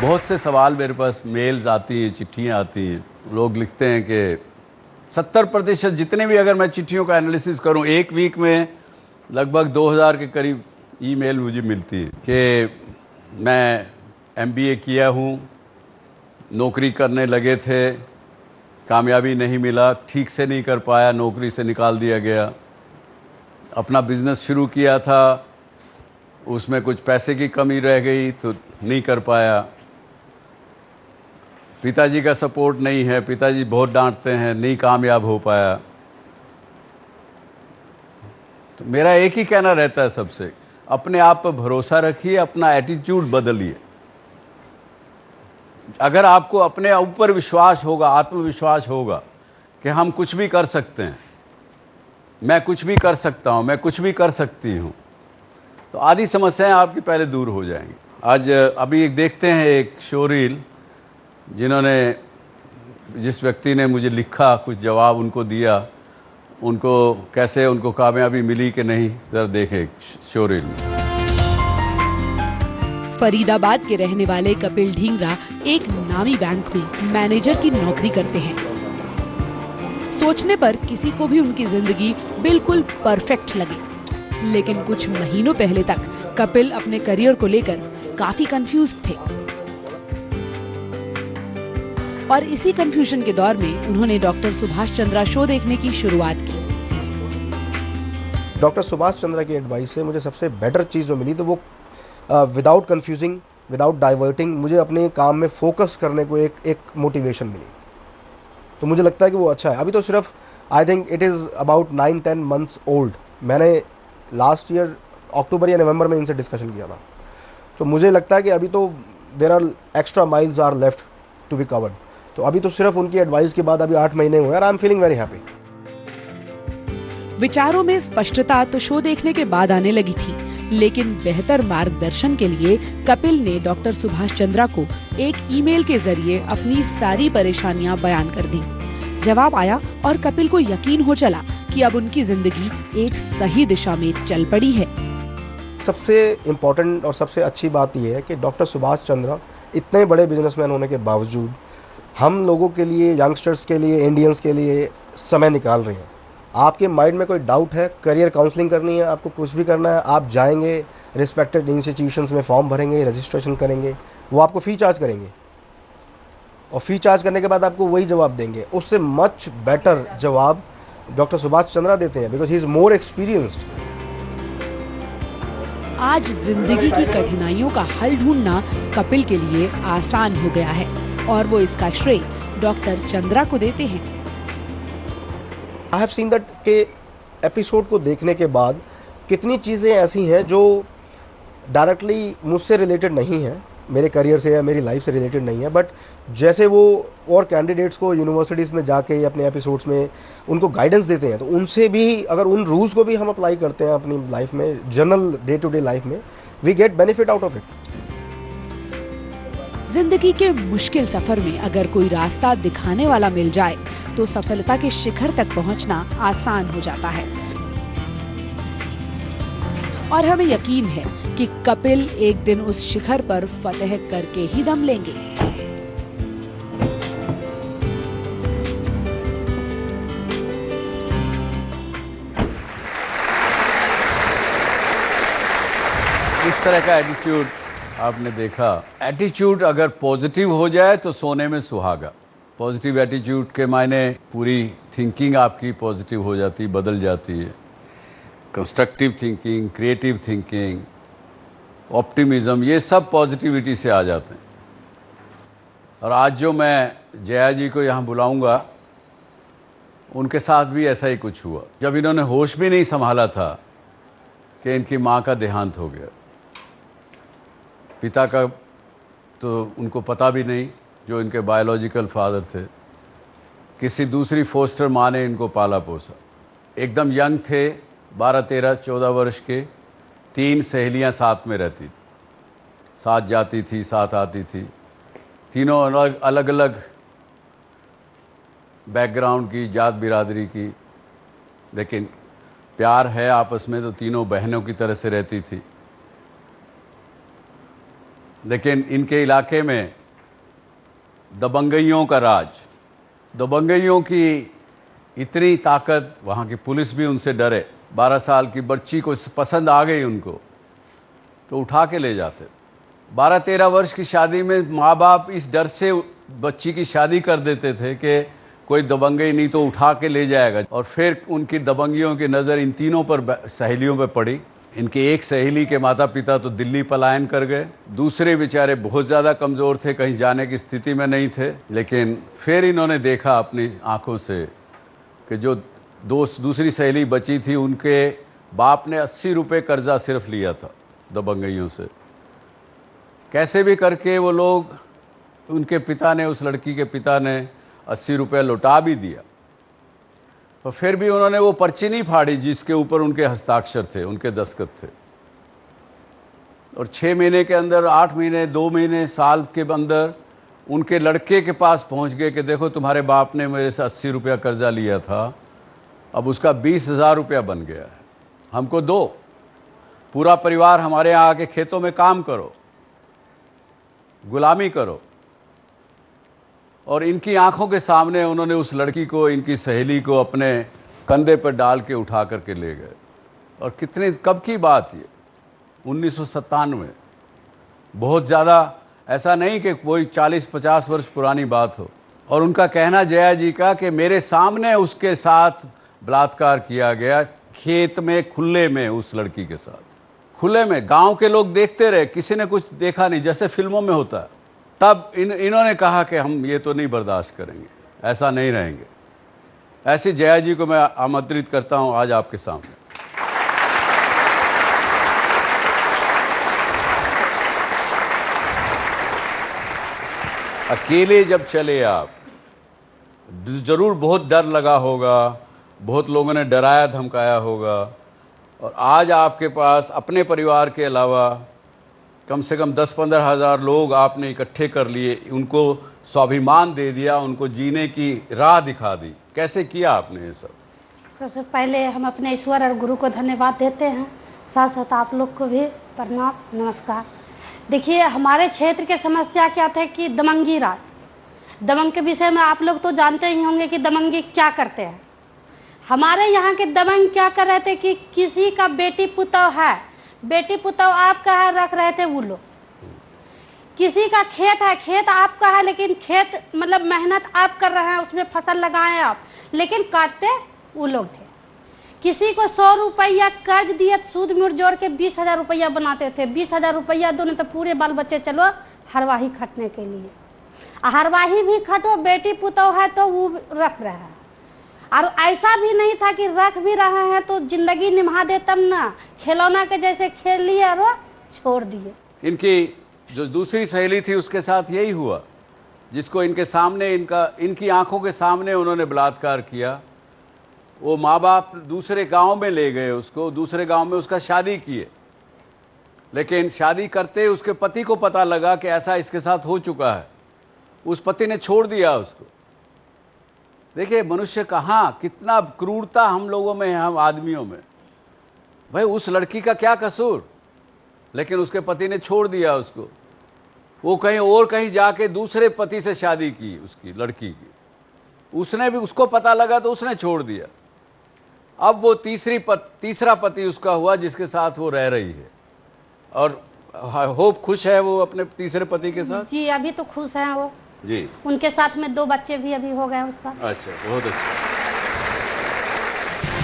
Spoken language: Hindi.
बहुत से सवाल मेरे पास मेल्स आती हैं, चिट्ठियाँ आती हैं। लोग लिखते हैं कि 70% जितने भी अगर मैं चिट्ठियों का एनालिसिस करूं, एक वीक में लगभग 2000 के करीब ईमेल मुझे मिलती है कि मैं MBA किया हूं, नौकरी करने लगे थे, कामयाबी नहीं मिला, ठीक से नहीं कर पाया, नौकरी से निकाल दिया गया। अपना बिज़नेस शुरू किया था, उसमें कुछ पैसे की कमी रह गई तो नहीं कर पाया। पिताजी का सपोर्ट नहीं है, पिताजी बहुत डांटते हैं, नहीं कामयाब हो पाया। तो मेरा एक ही कहना रहता है सबसे, अपने आप पर भरोसा रखिए, अपना एटीट्यूड बदलिए। अगर आपको अपने ऊपर विश्वास होगा, आत्मविश्वास होगा कि हम कुछ भी कर सकते हैं, मैं कुछ भी कर सकता हूं, मैं कुछ भी कर सकती हूं, तो आधी समस्याएं आपकी पहले दूर हो जाएंगी। आज अभी एक देखते हैं एक शो रील, जिस व्यक्ति ने मुझे लिखा, कुछ जवाब उनको दिया, उनको कैसे उनको कामयाबी मिली कि नहीं, जरा देखें शो रील में। फरीदाबाद के रहने वाले कपिल ढींगरा एक नामी बैंक में मैनेजर की नौकरी करते हैं। सोचने पर किसी को भी उनकी जिंदगी बिल्कुल परफेक्ट लगे, लेकिन कुछ महीनों पहले तक कपिल अपने करियर को लेकर काफी कंफ्यूज थे। और इसी कंफ्यूजन के दौर में उन्होंने डॉक्टर सुभाष चंद्रा शो देखने की शुरुआत की। डॉक्टर सुभाष चंद्रा की एडवाइस से मुझे सबसे बेटर चीज़ जो मिली तो वो विदाउट कंफ्यूजिंग, विदाउट डाइवर्टिंग मुझे अपने काम में फोकस करने को एक मोटिवेशन मिली। तो मुझे लगता है कि वो अच्छा है। अभी तो सिर्फ I think it is about 9-10 months old. मैंने लास्ट ईयर अक्टूबर या नवंबर में इनसे डिस्कशन किया था। तो मुझे लगता है कि अभी तो there are extra miles are left to be covered. तो अभी तो सिर्फ उनकी एडवाइस के बाद अभी 8 महीने हुए और I am feeling very happy. विचारों में स्पष्टता तो शो देखने के बाद आने लगी थी, लेकिन बेहतर मार्गदर्शन के लिए कपिल ने डॉक्टर सुभाष चंद्रा को एक ईमेल के जरिए अपनी सारी परेशानियां बयान कर दी। जवाब आया और कपिल को यकीन हो चला कि अब उनकी जिंदगी एक सही दिशा में चल पड़ी है। सबसे इम्पोर्टेंट और सबसे अच्छी बात यह है कि डॉक्टर सुभाष चंद्रा इतने बड़े बिजनेसमैन होने के बावजूद हम लोगों के लिए, यंगस्टर्स के लिए, इंडियंस के लिए समय निकाल रहे हैं। आपके माइंड में कोई डाउट है, करियर काउंसलिंग करनी है, आपको कुछ भी करना है, आप जाएंगे रिस्पेक्टेड इंस्टीट्यूशंस में फॉर्म भरेंगे, रजिस्ट्रेशन करेंगे, वो आपको फ़ी चार्ज करेंगे और फ़ी चार्ज करने के बाद आपको वही जवाब देंगे। उससे मच बेटर जवाब डॉक्टर सुभाष चंद्रा देते हैं, because he is more experienced. आज जिंदगी की कठिनाइयों का हल ढूंढना कपिल के लिए आसान हो गया है और वो इसका श्रेय डॉक्टर चंद्रा को देते हैं। आई हैव सीन दैट के एपिसोड को देखने के बाद कितनी चीज़ें ऐसी हैं जो डायरेक्टली मुझसे रिलेटेड नहीं हैं, मेरे करियर से या मेरी लाइफ से रिलेटेड नहीं है, बट जैसे वो और कैंडिडेट्स को यूनिवर्सिटीज़ में जाके अपने एपिसोड्स में उनको गाइडेंस देते हैं, तो उनसे भी अगर उन रूल्स को भी हम अप्लाई करते हैं अपनी लाइफ में, general day to day life में, we get benefit out of it. जिंदगी के मुश्किल सफर में अगर कोई रास्ता दिखाने वाला मिल जाए तो सफलता के शिखर तक पहुंचना आसान हो जाता है। और हमें यकीन है कि कपिल एक दिन उस शिखर पर फतह करके ही दम लेंगे। इस तरह का एटीट्यूड आपने देखा। एटीट्यूड अगर पॉजिटिव हो जाए तो सोने में सुहागा। पॉजिटिव एटीट्यूड के मायने पूरी थिंकिंग आपकी पॉजिटिव हो जाती, बदल जाती है। Constructive thinking, creative thinking, optimism, ये सब पॉजिटिविटी से आ जाते हैं। और आज जो मैं जया जी को यहाँ बुलाऊंगा, उनके साथ भी ऐसा ही कुछ हुआ। जब इन्होंने होश भी नहीं संभाला था कि इनकी माँ का देहांत हो गया। पिता का तो उनको पता भी नहीं, जो इनके बायोलॉजिकल फादर थे। किसी दूसरी फोस्टर माँ ने इनको पाला पोसा। एकदम यंग थे, 12, 13, 14 वर्ष के। 3 सहेलियाँ साथ में रहती थी, साथ जाती थी, साथ आती थी। तीनों अलग अलग बैकग्राउंड की, जात बिरादरी की, लेकिन प्यार है आपस में, तो तीनों बहनों की तरह से रहती थी। लेकिन इनके इलाके में दबंगइयों का राज, दबंगइयों की इतनी ताकत, वहाँ की पुलिस भी उनसे डरे। 12 साल की बच्ची को पसंद आ गई उनको तो उठा के ले जाते। 12-13 वर्ष की शादी में माँ बाप इस डर से बच्ची की शादी कर देते थे कि कोई दबंगई नहीं तो उठा के ले जाएगा। और फिर उनकी दबंगियों की नज़र इन तीनों पर सहेलियों पर पड़ी। इनकी एक सहेली के माता पिता तो दिल्ली पलायन कर गए, दूसरे बेचारे बहुत ज़्यादा कमज़ोर थे, कहीं जाने की स्थिति में नहीं थे। लेकिन फिर इन्होंने देखा अपनी आँखों से कि जो दूसरी सहेली बची थी उनके बाप ने 80 रुपये कर्जा सिर्फ लिया था दबंगइयों से। कैसे भी करके वो लोग, उनके पिता ने, उस लड़की के पिता ने 80 रुपये लौटा भी दिया। तो फिर भी उन्होंने वो पर्ची नहीं फाड़ी जिसके ऊपर उनके हस्ताक्षर थे, उनके दस्तखत थे। और 6 महीने के अंदर, 8 महीने, 2 महीने, साल के अंदर उनके लड़के के पास पहुंच गए कि देखो तुम्हारे बाप ने मेरे से 80 रुपया कर्जा लिया था, अब उसका 20,000 रुपया बन गया है, हमको दो, पूरा परिवार हमारे यहाँ आके खेतों में काम करो, गुलामी करो। और इनकी आंखों के सामने उन्होंने उस लड़की को, इनकी सहेली को अपने कंधे पर डाल के उठा करके ले गए। और कितने, कब की बात ये, 1997, बहुत ज़्यादा ऐसा नहीं कि कोई 40-50 वर्ष पुरानी बात हो। और उनका कहना जया जी का कि मेरे सामने उसके साथ बलात्कार किया गया, खेत में, खुले में, उस लड़की के साथ खुले में। गांव के लोग देखते रहे, किसी ने कुछ देखा नहीं, जैसे फिल्मों में होता है। तब इन्होंने कहा कि हम ये तो नहीं बर्दाश्त करेंगे, ऐसा नहीं रहेंगे। ऐसी जया जी को मैं आमंत्रित करता हूं आज आपके सामने। अकेले जब चले आप, ज़रूर बहुत डर लगा होगा, बहुत लोगों ने डराया धमकाया होगा। और आज आपके पास अपने परिवार के अलावा कम से कम 10-15 हज़ार लोग आपने इकट्ठे कर लिए, उनको स्वाभिमान दे दिया, उनको जीने की राह दिखा दी। कैसे किया आपने ये सब? सबसे पहले हम अपने ईश्वर और गुरु को धन्यवाद देते हैं, साथ साथ आप लोग को भी प्रणाम, नमस्कार। देखिए, हमारे क्षेत्र के समस्या क्या थे कि दबंगी राज, दबंग के विषय में आप लोग तो जानते ही होंगे कि दबंगी क्या करते हैं। हमारे यहाँ के दबंग क्या कर रहे थे कि किसी का बेटी पुतौ है, बेटी पुतौ आपका है, रख रहे थे वो लोग। किसी का खेत है, खेत आपका है, लेकिन खेत मतलब मेहनत आप कर रहे हैं, उसमें फसल लगाएं आप, लेकिन काटते वो लोग थे। किसी को 100 रुपया कर्ज दिए, सूद मूड जोड़ के 20,000 रुपया बनाते थे। 20,000 रुपया दो नहीं तो पूरे बाल बच्चे चलो हरवाही खटने के लिए। हरवाही भी खटो, बेटी पुतौ है तो वो रख रहा है। और ऐसा भी नहीं था कि रख भी रहे हैं तो जिंदगी निभा दे, तब ना खिलौना के जैसे खेल लिए और छोड़ दिए। इनकी जो दूसरी सहेली थी उसके साथ यही हुआ, जिसको इनके सामने, इनकी आंखों के सामने उन्होंने बलात्कार किया। वो माँ बाप दूसरे गांव में ले गए उसको, दूसरे गांव में उसका शादी किए। लेकिन शादी करते उसके पति को पता लगा कि ऐसा इसके साथ हो चुका है, उस पति ने छोड़ दिया उसको। देखिए मनुष्य कहाँ, कितना क्रूरता हम लोगों में है, हम आदमियों में। भाई उस लड़की का क्या कसूर, लेकिन उसके पति ने छोड़ दिया उसको। वो कहीं और कहीं जाके दूसरे पति से शादी की, उसकी लड़की की। उसने भी, उसको पता लगा तो उसने छोड़ दिया। अब वो तीसरा पति उसका हुआ जिसके साथ वो रह रही है। और होप खुश है वो अपने तीसरे पति के साथ? जी अभी तो खुश हैं वो जी। उनके साथ में 2 बच्चे भी अभी हो गए उसका। अच्छा, बहुत अच्छा।